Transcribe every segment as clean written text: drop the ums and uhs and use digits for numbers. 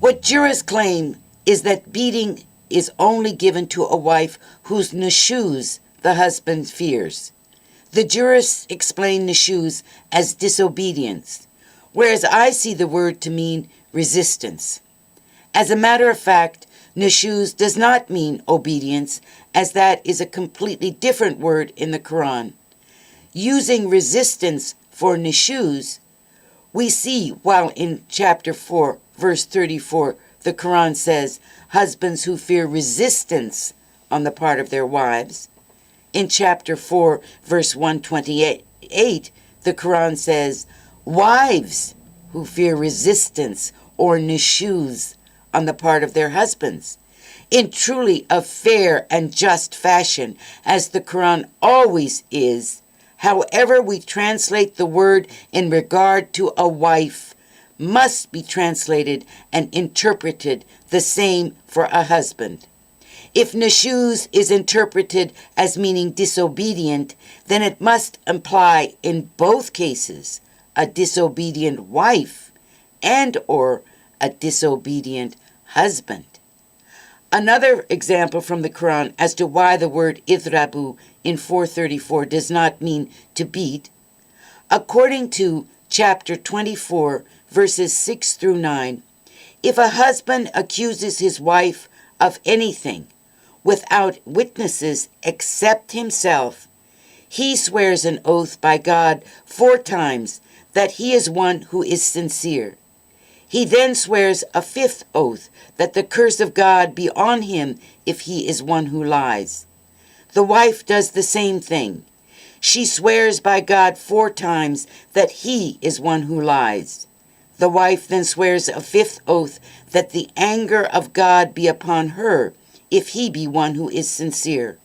What jurists claim is that beating is only given to a wife whose nushuz the husband fears. The jurists explain nushuz as disobedience, whereas I see the word to mean resistance. As a matter of fact, nushuz does not mean obedience, as that is a completely different word in the Quran. Using resistance for nushuz, we see while in chapter 4, verse 34, the Quran says, husbands who fear resistance on the part of their wives. In chapter 4, verse 128, the Quran says, wives who fear resistance or nushuz on the part of their husbands. In truly a fair and just fashion, as the Quran always is, however we translate the word in regard to a wife must be translated and interpreted the same for a husband. If nushuz is interpreted as meaning disobedient, then it must imply in both cases a disobedient wife and or a disobedient husband. Another example from the Quran as to why the word idrabu in 434 does not mean to beat. According to chapter 24, verses 6 through 9, if a husband accuses his wife of anything without witnesses except himself, he swears an oath by God 4 times that he is one who is sincere. He then swears a 5th oath that the curse of God be on him if he is one who lies. The wife does the same thing. She swears by God 4 times that he is one who lies. The wife then swears a 5th oath that the anger of God be upon her if he be one who is sincere.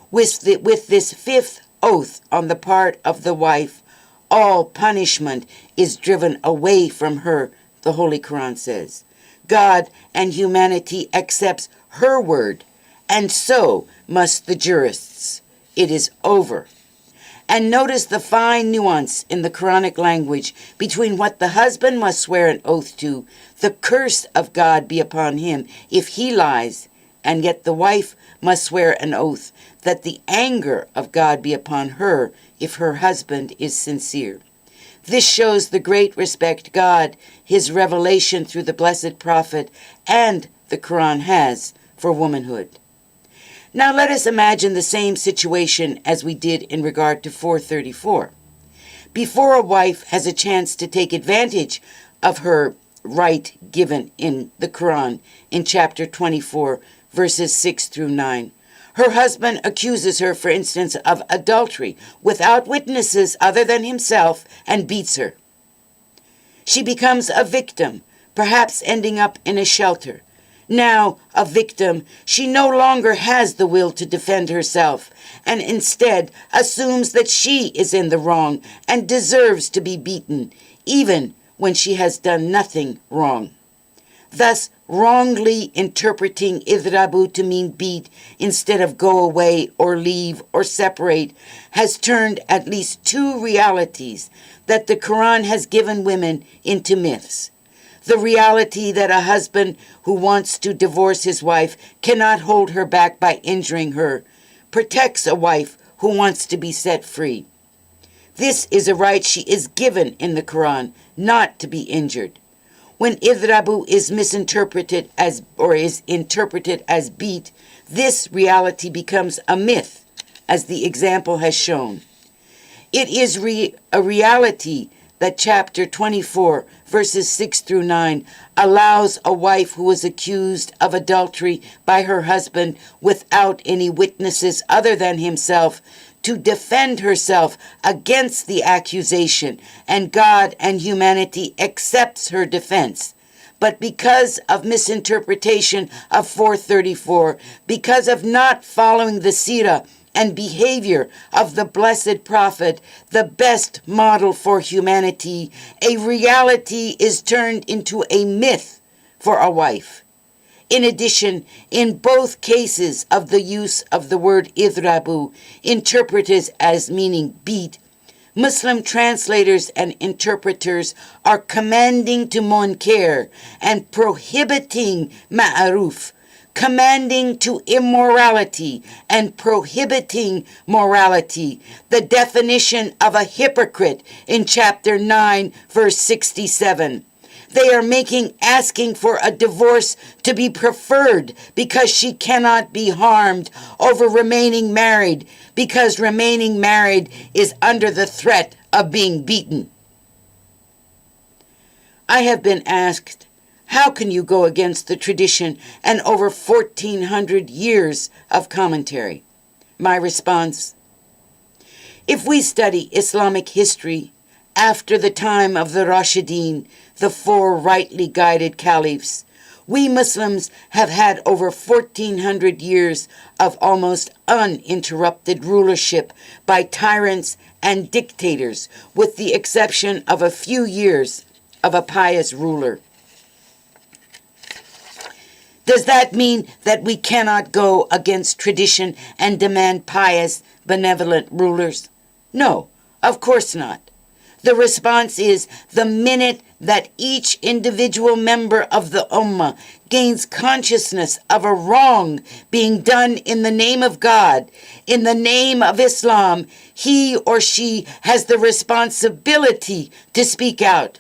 With this 5th oath on the part of the wife, all punishment is driven away from her, the Holy Quran says. God and humanity accepts her word, and so must the jurists. It is over. And notice the fine nuance in the Quranic language between what the husband must swear an oath to, the curse of God be upon him if he lies, and yet the wife must swear an oath that the anger of God be upon her if her husband is sincere. This shows the great respect God, his revelation through the blessed prophet, and the Quran has for womanhood. Now let us imagine the same situation as we did in regard to 434. Before a wife has a chance to take advantage of her right given in the Quran in chapter 24, verses 6 through 9, her husband accuses her, for instance, of adultery without witnesses other than himself and beats her. She becomes a victim, perhaps ending up in a shelter. Now, a victim, she no longer has the will to defend herself and instead assumes that she is in the wrong and deserves to be beaten, even when she has done nothing wrong. Thus, wrongly interpreting idrabu to mean beat instead of go away or leave or separate has turned at least 2 realities that the Quran has given women into myths. The reality that a husband who wants to divorce his wife cannot hold her back by injuring her, protects a wife who wants to be set free. This is a right she is given in the Quran, not to be injured. When idrabu is misinterpreted as or is interpreted as beat, this reality becomes a myth, as the example has shown. It is a reality that chapter 24, verses 6 through 9, allows a wife who is accused of adultery by her husband without any witnesses other than himself to defend herself against the accusation, and God and humanity accepts her defense. But because of misinterpretation of 434, because of not following the seerah and behavior of the blessed prophet, the best model for humanity, a reality is turned into a myth for a wife. In addition, in both cases of the use of the word idrabu, interpreted as meaning beat, Muslim translators and interpreters are commanding to munkar and prohibiting ma'aruf, commanding to immorality and prohibiting morality, the definition of a hypocrite in chapter 9, verse 67. They are asking for a divorce to be preferred because she cannot be harmed over remaining married, because remaining married is under the threat of being beaten. I have been asked, how can you go against the tradition and over 1,400 years of commentary? My response: if we study Islamic history after the time of the Rashidin, the four rightly guided caliphs, we Muslims have had over 1,400 years of almost uninterrupted rulership by tyrants and dictators, with the exception of a few years of a pious ruler. Does that mean that we cannot go against tradition and demand pious, benevolent rulers? No, of course not. The response is, the minute that each individual member of the Ummah gains consciousness of a wrong being done in the name of God, in the name of Islam, he or she has the responsibility to speak out.